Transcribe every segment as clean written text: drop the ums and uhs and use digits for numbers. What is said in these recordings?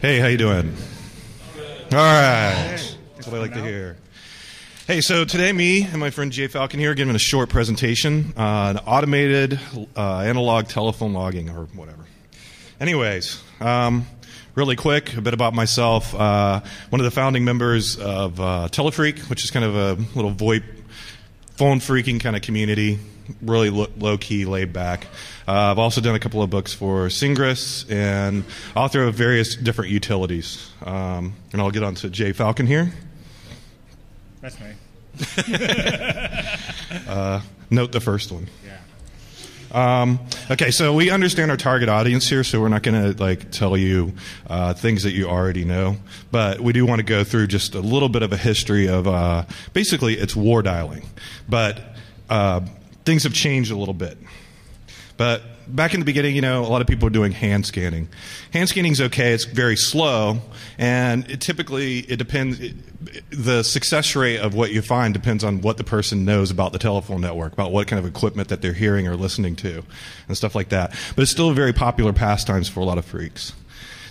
Hey, how you doing? All right. That's what I like to hear. Hey, so today me and my friend JFalcon here are giving a short presentation on automated analog telephone logging or whatever. Anyways, really quick, a bit about myself. One of the founding members of Telefreak, which is kind of a little VoIP phone freaking kind of community, really low-key, laid-back. I've also done a couple of books for Singress and author of various different utilities. And I'll get on to JFalcon here. That's me. Note the first one. Yeah. Okay, so we understand our target audience here, so we're not going to tell you things that you already know, but we do want to go through just a little bit of a history of basically it's wardialing, but things have changed a little bit. But back in the beginning, a lot of people were doing hand scanning. Hand scanning is okay. It's very slow, and it depends. The success rate of what you find depends on what the person knows about the telephone network, about what kind of equipment that they're hearing or listening to, and stuff like that. But it's still a very popular pastimes for a lot of freaks.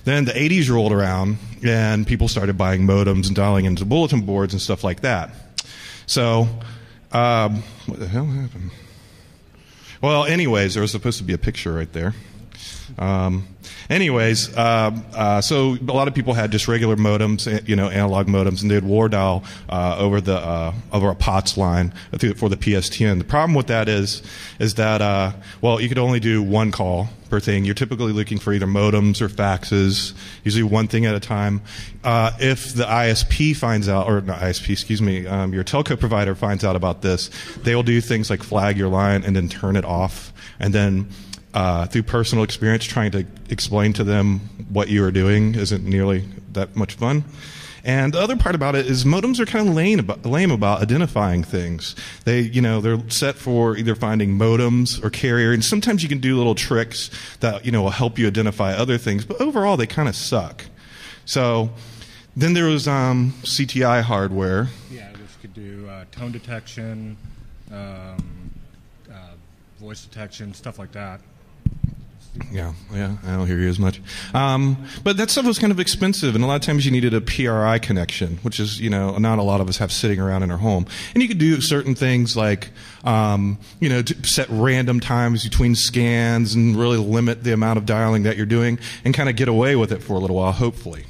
Then the 80s rolled around, and people started buying modems and dialing into bulletin boards and stuff like that. So, what the hell happened? Well, anyways, there was supposed to be a picture right there. So a lot of people had just regular modems, analog modems, and they'd war dial over a POTS line for the PSTN. The problem with that is that you could only do one call per thing. You're typically looking for either modems or faxes, usually one thing at a time. If the ISP finds out, or not ISP, excuse me, your telco provider finds out about this, they will do things like flag your line and then turn it off, and then through personal experience, trying to explain to them what you are doing isn't nearly that much fun. And the other part about it is modems are kind of lame about identifying things. They're set for either finding modems or carrier, and sometimes you can do little tricks that will help you identify other things. But overall, they kind of suck. So then there was CTI hardware. Yeah, which could do tone detection, voice detection, stuff like that. Yeah, I don't hear you as much. But that stuff was kind of expensive, and a lot of times you needed a PRI connection, which is, not a lot of us have sitting around in our home. And you could do certain things like, to set random times between scans and really limit the amount of dialing that you're doing and kind of get away with it for a little while, hopefully.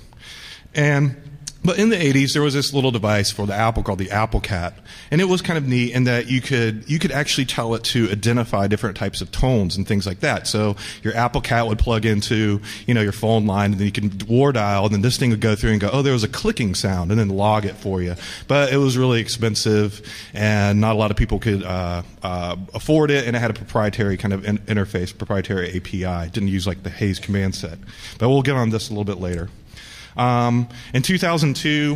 But in the 80s, there was this little device for the Apple called the Apple Cat, and it was kind of neat in that you could actually tell it to identify different types of tones and things like that. So your Apple Cat would plug into your phone line, and then you can war dial, and then this thing would go through and go, oh, there was a clicking sound, and then log it for you. But it was really expensive, and not a lot of people could afford it, and it had a proprietary kind of interface, proprietary API. It didn't use the Hayes command set. But we'll get on this a little bit later. In 2002,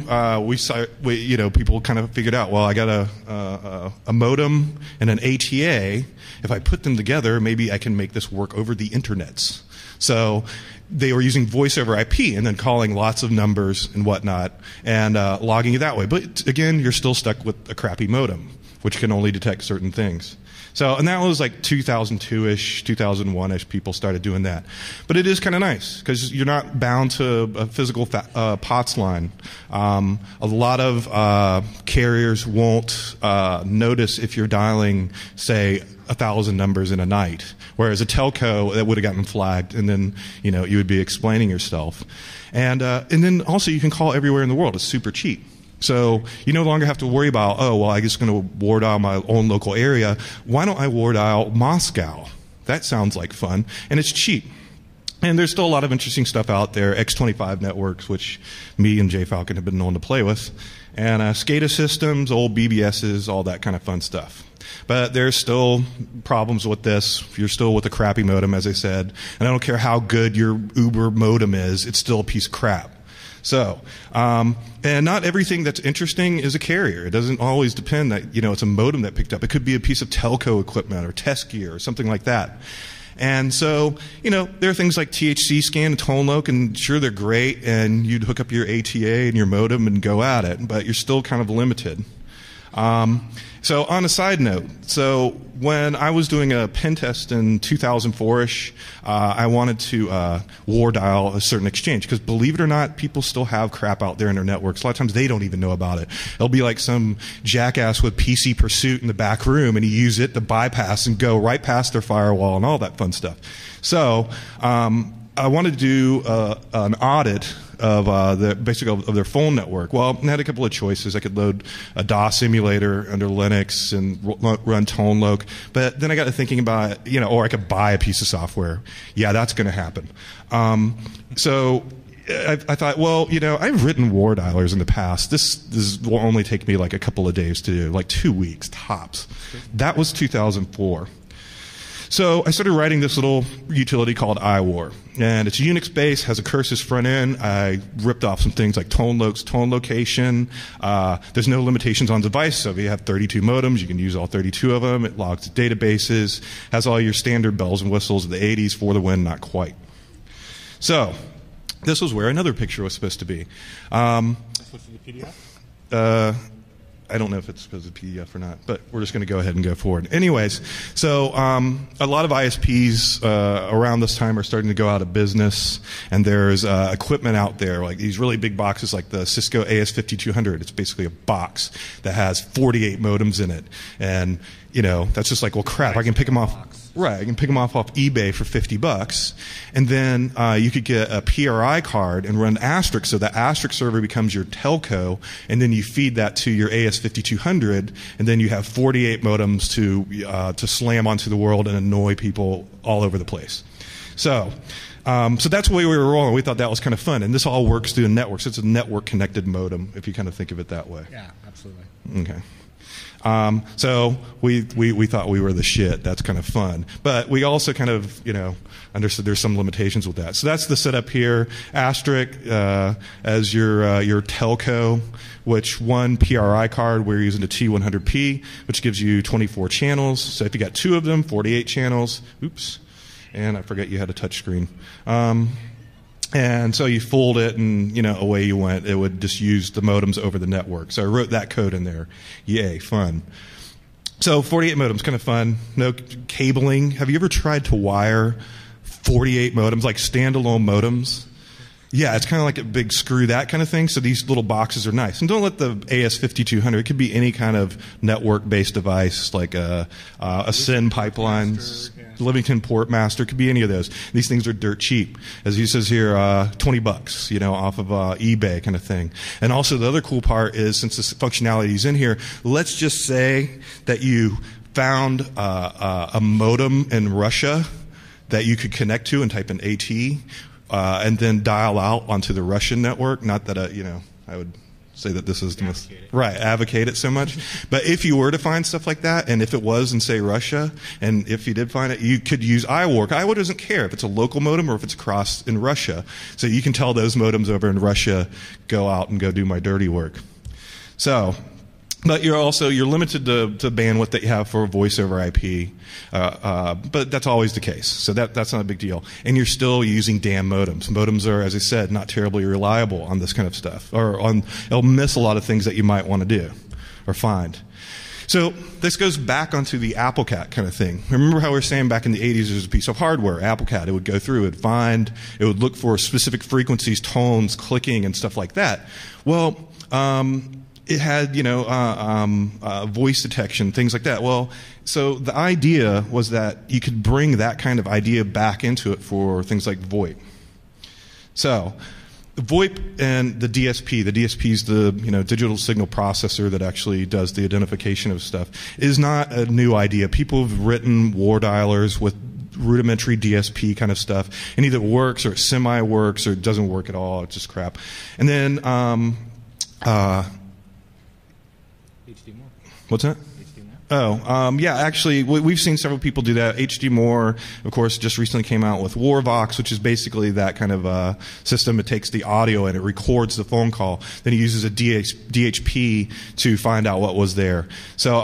people kind of figured out, well, I got a modem and an ATA. If I put them together, maybe I can make this work over the internets. So they were using voice over IP and then calling lots of numbers and whatnot and logging it that way. But again, you're still stuck with a crappy modem, which can only detect certain things. So, and that was 2002-ish, 2001-ish, people started doing that. But it is kind of nice, because you're not bound to a physical POTS line. A lot of carriers won't notice if you're dialing, say, 1,000 numbers in a night, whereas a telco, that would have gotten flagged, and then, you would be explaining yourself. And then also you can call everywhere in the world. It's super cheap. So you no longer have to worry about, I'm just going to war dial my own local area. Why don't I war dial Moscow? That sounds like fun, and it's cheap. And there's still a lot of interesting stuff out there, X25 networks, which me and JFalcon have been known to play with, and SCADA systems, old BBSs, all that kind of fun stuff. But there's still problems with this. You're still with a crappy modem, as I said, and I don't care how good your Uber modem is, it's still a piece of crap. So, and not everything that's interesting is a carrier. It doesn't always depend that, it's a modem that picked up. It could be a piece of telco equipment or test gear or something like that. And so, there are things like THC scan and tone loc, and sure, they're great, and you'd hook up your ATA and your modem and go at it, but you're still kind of limited. So on a side note, so when I was doing a pen test in 2004-ish, I wanted to war dial a certain exchange because, believe it or not, people still have crap out there in their networks. A lot of times they don't even know about it. It'll be like some jackass with PC Pursuit in the back room, and he use it to bypass and go right past their firewall and all that fun stuff. So I wanted to do an audit of their phone network. Well, I had a couple of choices. I could load a DOS emulator under Linux and run ToneLoc, but then I got to thinking about, or I could buy a piece of software. Yeah, that's going to happen. So I thought, well, I've written war dialers in the past. This will only take me like a couple of days to do, like 2 weeks tops. That was 2004. So I started writing this little utility called iWar, and it's Unix-based, has a curses front end. I ripped off some things like ToneLoc's tone location. There's no limitations on device, so if you have 32 modems, you can use all 32 of them. It logs databases, has all your standard bells and whistles of the 80s, for the win, not quite. So this was where another picture was supposed to be. Switch to the PDF? I don't know if it's supposed to be PDF or not, but we're just going to go ahead and go forward. Anyways, so a lot of ISPs around this time are starting to go out of business, and there's equipment out there, like these really big boxes like the Cisco AS5200. It's basically a box that has 48 modems in it. And, that's just like, well, crap, I can pick them off. Right, I can pick them off eBay for $50, and then you could get a PRI card and run asterisk, so the asterisk server becomes your telco, and then you feed that to your AS5200, and then you have 48 modems to slam onto the world and annoy people all over the place. So that's the way we were rolling. We thought that was kind of fun, and this all works through a network. So it's a network-connected modem, if you kind of think of it that way. Yeah, absolutely. Okay. So we thought we were the shit. That's kind of fun. But we also kind of, understood there's some limitations with that. So that's the setup here. Asterisk as your telco, which one PRI card, we're using a T100P, which gives you 24 channels. So if you got 2 of them, 48 channels. Oops. And I forget you had a touch screen. And so you fold it, and away you went. It would just use the modems over the network. So I wrote that code in there. Yay, fun. So 48 modems, kind of fun. No cabling. Have you ever tried to wire 48 modems, like standalone modems? Yeah, it's kind of like a big screw that kind of thing. So these little boxes are nice. And don't let the AS5200, it could be any kind of network-based device, like a SYN pipelines, Livingston Portmaster, could be any of those. These things are dirt cheap. As he says here, $20, off of eBay kind of thing. And also the other cool part is, since this functionality is in here, let's just say that you found a modem in Russia that you could connect to and type in AT, and then dial out onto the Russian network. Not that I would say that this is the most advocate it so much. But if you were to find stuff like that, and if it was in, say, Russia, and if you did find it, you could use iWar. iWar doesn't care if it's a local modem or if it's across in Russia. So you can tell those modems over in Russia, go out and go do my dirty work. So, but you're limited to bandwidth that you have for voice over IP, but that's always the case. So that's not a big deal. And you're still using damn modems. Modems are, as I said, not terribly reliable on this kind of stuff, it'll miss a lot of things that you might want to do or find. So this goes back onto the AppleCat kind of thing. Remember how we were saying back in the 80s there was a piece of hardware, AppleCat. It would go through, it would look for specific frequencies, tones, clicking, and stuff like that. Well, it had, voice detection, things like that. Well, so the idea was that you could bring that kind of idea back into it for things like VoIP. So VoIP and the DSP is the digital signal processor that actually does the identification of stuff, is not a new idea. People have written war dialers with rudimentary DSP kind of stuff, and either it works or it semi-works or it doesn't work at all. It's just crap. And then what's that? Actually, we've seen several people do that. HD More, of course, just recently came out with Warvox, which is basically that kind of system. It takes the audio and it records the phone call. Then it uses a DHP to find out what was there. So,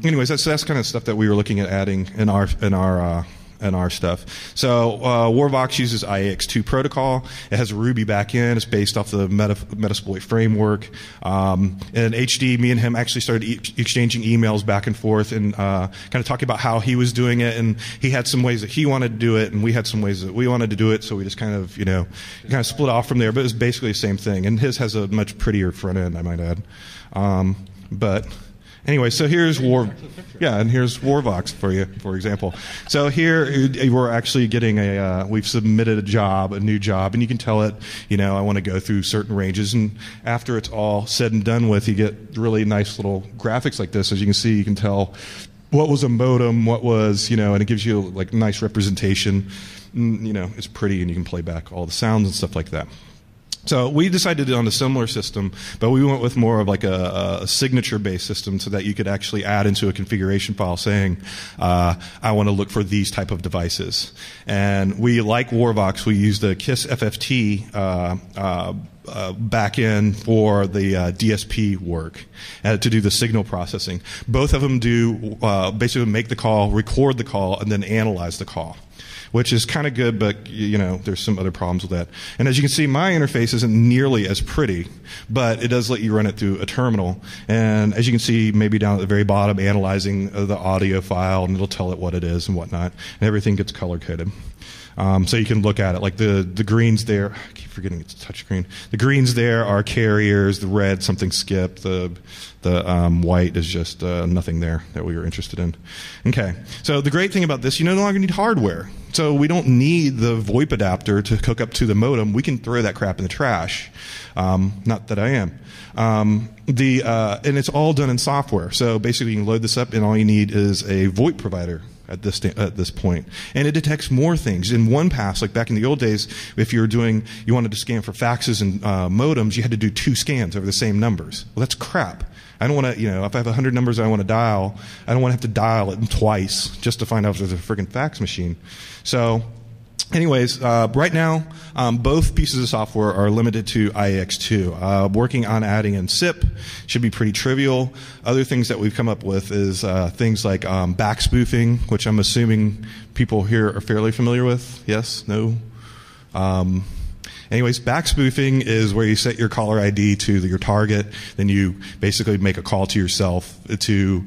anyways, that's kind of stuff that we were looking at adding in our our stuff. So Warvox uses IAX2 protocol. It has a Ruby backend. It's based off the Metasploit framework. And HD, me and him actually started exchanging emails back and forth and kind of talking about how he was doing it. And he had some ways that he wanted to do it, and we had some ways that we wanted to do it. So we just kind of split off from there. But it's basically the same thing. And his has a much prettier front end, I might add. But anyway, so here's and here's Warvox for you, for example. So here we're actually getting we've submitted a new job, and you can tell it, I want to go through certain ranges, and after it's all said and done with, you get really nice little graphics like this. As you can see, you can tell what was a modem, what was, and it gives you like nice representation. It's pretty, and you can play back all the sounds and stuff like that. So we decided on a similar system, but we went with more of like a signature-based system so that you could actually add into a configuration file saying, I want to look for these type of devices. And we, like Warvox, we used the KISS FFT backend for the DSP work to do the signal processing. Both of them do basically make the call, record the call, and then analyze the call, which is kind of good, but there's some other problems with that. And as you can see, my interface isn't nearly as pretty, but it does let you run it through a terminal. And as you can see, maybe down at the very bottom, analyzing the audio file, and it'll tell it what it is and whatnot, and everything gets color-coded. So you can look at it. Like the greens there, I keep forgetting it's touchscreen. The greens there are carriers. The red, something skipped. The white is just nothing there that we were interested in. Okay. So the great thing about this, you no longer need hardware. So we don't need the VoIP adapter to hook up to the modem. We can throw that crap in the trash. Not that I am. And it's all done in software. So basically, you can load this up, and all you need is a VoIP provider at this point, and it detects more things in one pass. Like back in the old days, if you wanted to scan for faxes and modems, you had to do 2 scans over the same numbers. Well, that's crap. I don't want to, if I have 100 numbers I want to dial, I don't want to have to dial it twice just to find out if there's a friggin' fax machine. So anyways, right now, both pieces of software are limited to IAX2. Working on adding in SIP should be pretty trivial. Other things that we've come up with is things like backspoofing, which I'm assuming people here are fairly familiar with. Yes? No? Anyways, backspoofing is where you set your caller ID to your target, then you basically make a call to yourself to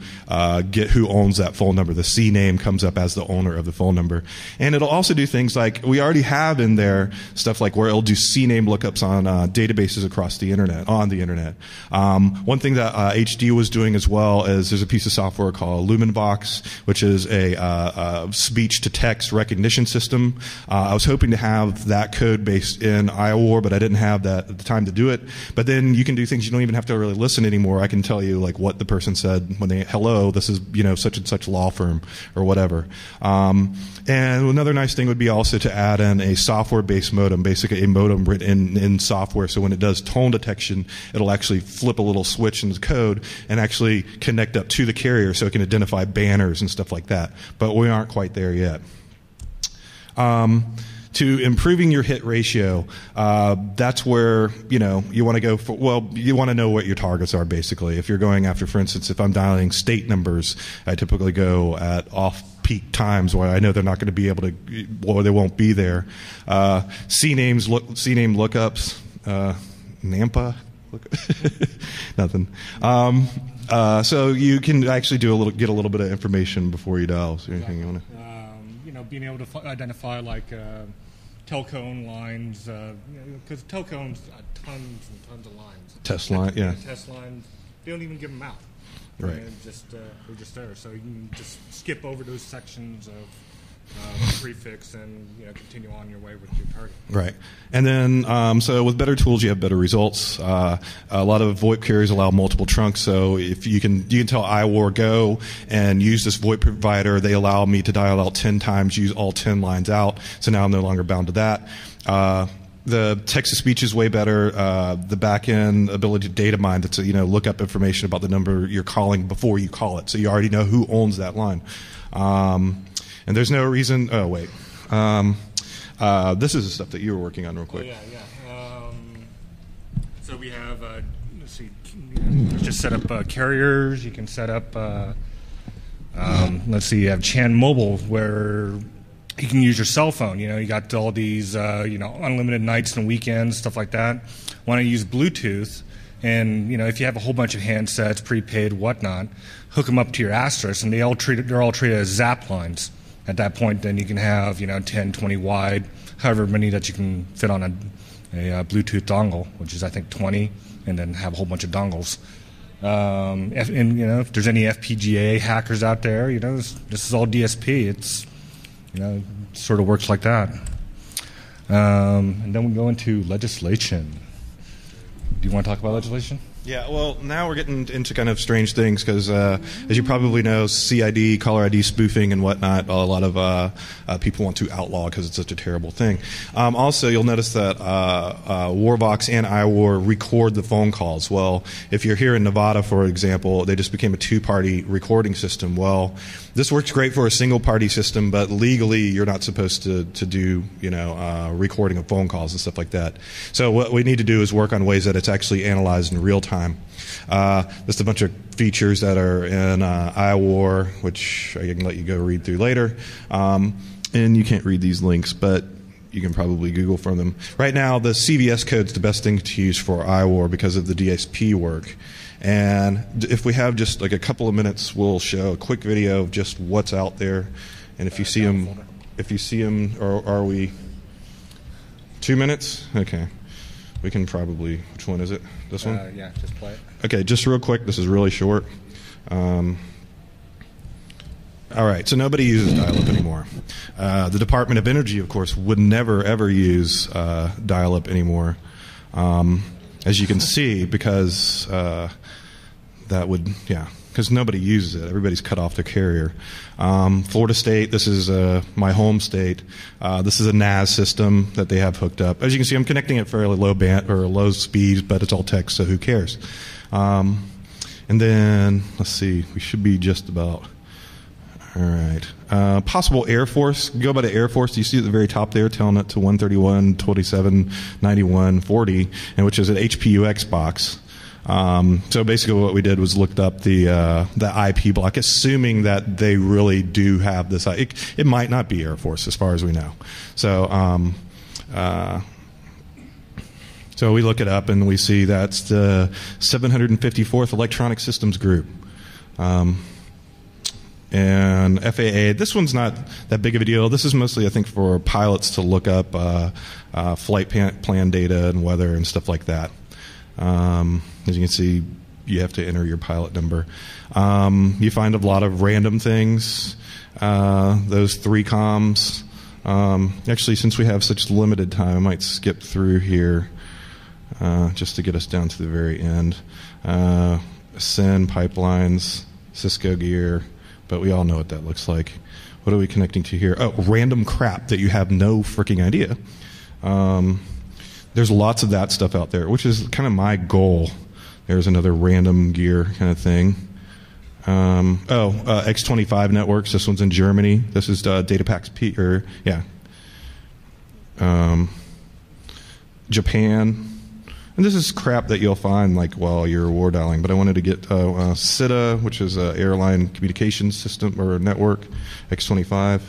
get who owns that phone number. The C name comes up as the owner of the phone number. And it'll also do things like, we already have in there stuff like where it'll do C name lookups on databases across the internet, on the internet. One thing that HD was doing as well is there's a piece of software called LumenVox, which is a speech-to-text recognition system. I was hoping to have that code based in IOWAR, but I didn't have that at the time to do it. But then you can do things you don't even have to really listen anymore. I can tell you like what the person said when they, hello, this is such and such law firm or whatever. And another nice thing would be also to add in a software-based modem, basically a modem written in software. So when it does tone detection, it'll actually flip a little switch in the code and actually connect up to the carrier so it can identify banners and stuff like that. But we aren't quite there yet. To improving your hit ratio, that's where you want to go for. Well, you want to know what your targets are basically. If you're going after, for instance, if I'm dialing state numbers, I typically go at off-peak times where I know they're not going to be able to, or they won't be there. C name lookups, Nampa, nothing. So you can actually get a little bit of information before you dial. So anything you want to? Being able to identify like telco lines, because telco owns tons and tons of lines. Test line, yeah. Test lines, they don't even give them out. Right. They're just there, so you can just skip over those sections of prefix and continue on your way with your target. Right. And then, so with better tools, you have better results. A lot of VoIP carriers allow multiple trunks, so if you can tell IWAR go and use this VoIP provider, they allow me to dial out 10 times, use all 10 lines out, so now I'm no longer bound to that. The text-to-speech is way better. The back-end ability to data mine, to look up information about the number you're calling before you call it, so you already know who owns that line. And there's no reason. Oh wait, this is the stuff that you were working on real quick. Oh, yeah. So we have. Let's see. Let's just set up carriers. You can set up. Let's see. You have Chan Mobile, where You can use your cell phone. You got all these, unlimited nights and weekends, stuff like that. Why don't you use Bluetooth? And if you have a whole bunch of handsets, prepaid, whatnot, hook them up to your Asterisk, and they're all treated as ZAP lines. At that point, then you can have 10, 20 wide, however many that you can fit on a Bluetooth dongle, which is I think 20, and then have a whole bunch of dongles. And if there's any FPGA hackers out there, this is all DSP. It's it sort of works like that. And then we go into legislation. Do you want to talk about legislation? Yeah, well, now we're getting into kind of strange things because, as you probably know, CID, caller ID spoofing and whatnot, a lot of people want to outlaw because it's such a terrible thing. Also, you'll notice that Warbox and iWar record the phone calls. Well, if you're here in Nevada, for example, they just became a two-party recording system. Well, this works great for a single-party system, but legally you're not supposed to do recording of phone calls and stuff like that. So what we need to do is work on ways that it's actually analyzed in real time. Just a bunch of features that are in iWar, which I can let you go read through later. And you can't read these links, but you can probably Google from them. Right now, the CVS code is the best thing to use for iWar because of the DSP work. And if we have just like a couple of minutes, we'll show a quick video of just what's out there. And if you see them, or are we 2 minutes? Okay. We can probably, which one is it? This one? Yeah, just play it. Okay, just real quick. This is really short. All right, so nobody uses dial-up anymore. The Department of Energy, of course, would never, ever use dial-up anymore, as you can see, because because nobody uses it. Everybody's cut off their carrier. Florida State, this is my home state. This is a NAS system that they have hooked up. As you can see, I'm connecting at fairly low band or low speeds, but it's all text, so who cares? And then, let's see, we should be just about. All right. Possible Air Force. Go by the Air Force. You see at the very top there, telling it to 131, 27, 91, 40, and which is an HPUX box. So basically what we did was looked up the IP block, assuming that they really do have this. It might not be Air Force as far as we know. So so we look it up and we see that's the 754th Electronic Systems Group. And FAA, this one's not that big of a deal. This is mostly, I think, for pilots to look up flight plan data and weather and stuff like that. As you can see, you have to enter your pilot number. You find a lot of random things. Those 3 comms. Actually, since we have such limited time, I might skip through here just to get us down to the very end. SYN, pipelines, Cisco gear, but we all know what that looks like. What are we connecting to here? Oh, random crap that you have no freaking idea. There's lots of that stuff out there, which is kind of my goal. There's another random gear kind of thing. X25 networks. This one's in Germany. This is DataPax P. Japan. And this is crap that you'll find like while you're wardialing. But I wanted to get SITA, which is an airline communications system or network, X25.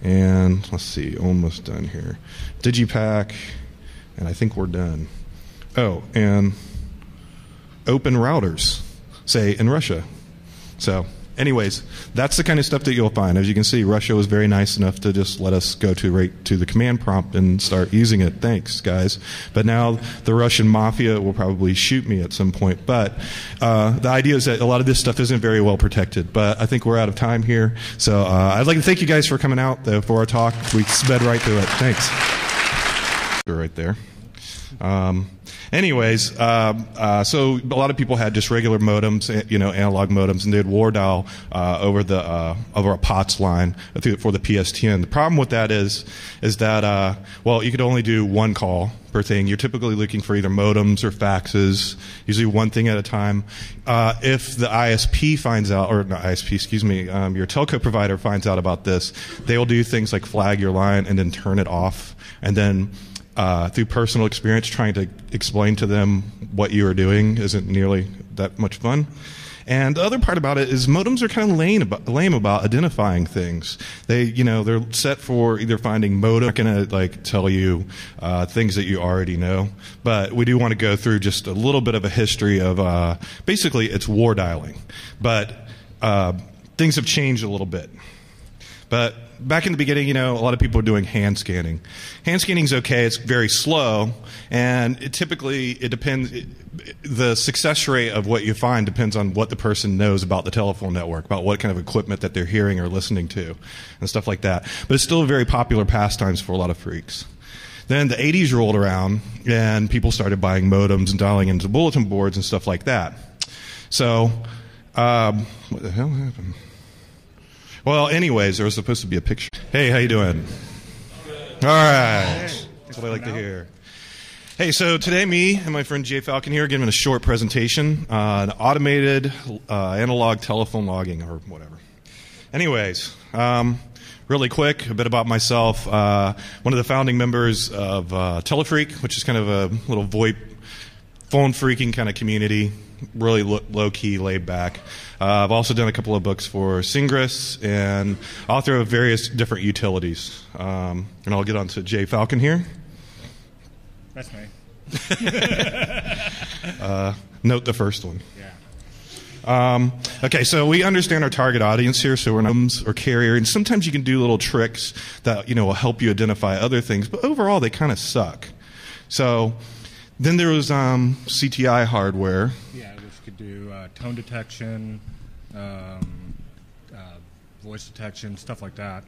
And let's see, almost done here. Digipack. And I think we're done. Oh, and open routers, say, in Russia. So, anyways, that's the kind of stuff that you'll find. As you can see, Russia was very nice enough to just let us go right to the command prompt and start using it. Thanks, guys. But now the Russian mafia will probably shoot me at some point. But the idea is that a lot of this stuff isn't very well protected. But I think we're out of time here. So I'd like to thank you guys for coming out for our talk. We sped right through it. Thanks. Right there. Anyways, so a lot of people had just regular modems, analog modems, and they'd war dial over a POTS line for the PSTN. The problem with that is that you could only do one call per thing. You're typically looking for either modems or faxes, usually one thing at a time. If the ISP finds out, or not ISP, excuse me, your telco provider finds out about this, they will do things like flag your line and then turn it off, and then through personal experience, trying to explain to them what you are doing isn't nearly that much fun. And the other part about it is modems are kind of lame about identifying things. They're set for either finding modem. I'm not going to tell you things that you already know, but we do want to go through just a little bit of a history of basically it's wardialing, but things have changed a little bit. But back in the beginning, a lot of people were doing hand scanning. Hand scanning is okay. It's very slow, and it depends. The success rate of what you find depends on what the person knows about the telephone network, about what kind of equipment that they're hearing or listening to, and stuff like that. But it's still a very popular pastimes for a lot of freaks. Then the 80s rolled around, and people started buying modems and dialing into bulletin boards and stuff like that. So, what the hell happened? Well, anyways, there was supposed to be a picture. Hey, how you doing? All right. That's what I like to hear. Hey, so today me and my friend JFalcon here are giving a short presentation on automated analog telephone logging or whatever. Anyways, really quick, a bit about myself. One of the founding members of Telefreak, which is kind of a little VoIP phone freaking kind of community, really low-key, laid-back. I've also done a couple of books for Singress and author of various different utilities. And I'll get on to JFalcon here. That's me. Note the first one. Yeah. Okay, so we understand our target audience here, so we're not or carrier, and sometimes you can do little tricks that will help you identify other things, but overall they kind of suck. So then there was CTI hardware. Yeah, which could do tone detection, voice detection, stuff like that.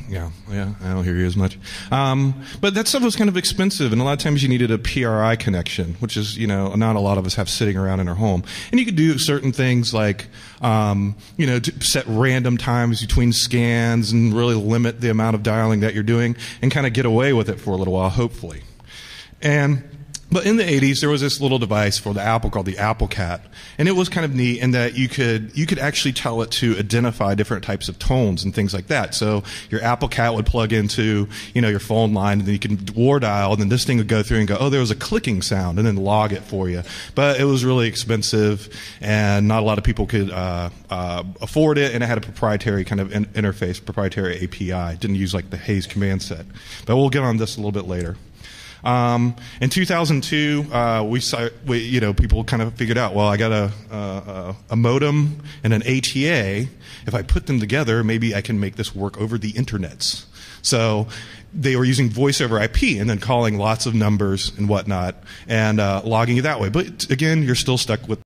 Yeah, I don't hear you as much. But that stuff was kind of expensive, and a lot of times you needed a PRI connection, which is, not a lot of us have sitting around in our home. And you could do certain things like, to set random times between scans and really limit the amount of dialing that you're doing and kind of get away with it for a little while, hopefully. But in the 80s, there was this little device for the Apple called the AAPL, and it was kind of neat in that you could actually tell it to identify different types of tones and things like that. So your AAPL would plug into your phone line, and then you can war dial, and then this thing would go through and go, oh, there was a clicking sound, and then log it for you. But it was really expensive, and not a lot of people could afford it, and it had a proprietary kind of interface, proprietary API. It didn't use the Hayes command set. But we'll get on this a little bit later. In 2002, people kind of figured out, well, I got a modem and an ATA. If I put them together, maybe I can make this work over the internets. So they were using voice over IP and then calling lots of numbers and whatnot and logging it that way. But again, you're still stuck with